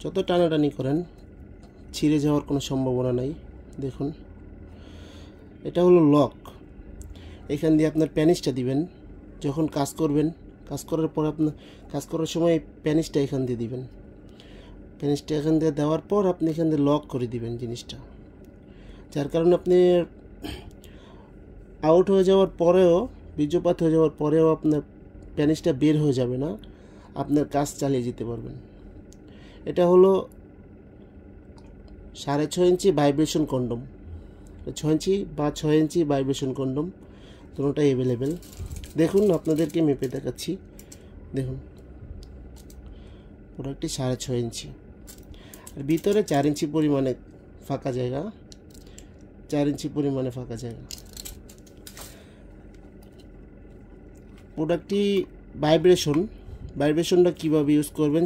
যত টানাটানি করেন ছিঁড়ে যাওয়ার কোনো সম্ভাবনা নাই। দেখুন, এটা হলো লক। এখান দিয়ে আপনার প্যানিসটা দিবেন। যখন কাজ করবেন, কাজ করার পর আপনার কাজ করার সময় প্যানিসটা এখান দিয়ে দিবেন। প্যানিসটা এখান দিয়ে দেওয়ার পর আপনি এখান দিয়ে লক করে দিবেন জিনিসটা, যার কারণে আপনি আউট হয়ে যাওয়ার পরেও, বীর্যপাত হয়ে যাওয়ার পরেও আপনার প্যানিসটা বের হয়ে যাবে না, আপনার কাজ চালিয়ে যেতে পারবেন। এটা হলো 6.5 ইঞ্চি ভাইব্রেশন কন্ডম। 6 ইঞ্চি বা 6 ইঞ্চি ভাইব্রেশন কন্ডম দুটোটাই অ্যাভেলেবেল। দেখুন, আপনাদেরকে মেপে দেখাচ্ছি। দেখুন, প্রোডাক্টটি 6.5 ইঞ্চি, আর ভিতরে 4 ইঞ্চি পরিমাণে ফাঁকা জায়গা, 4 ইঞ্চি পরিমাণে ফাঁকা জায়গা। প্রোডাক্টটি ভাইব্রেশনটা কীভাবে ইউজ করবেন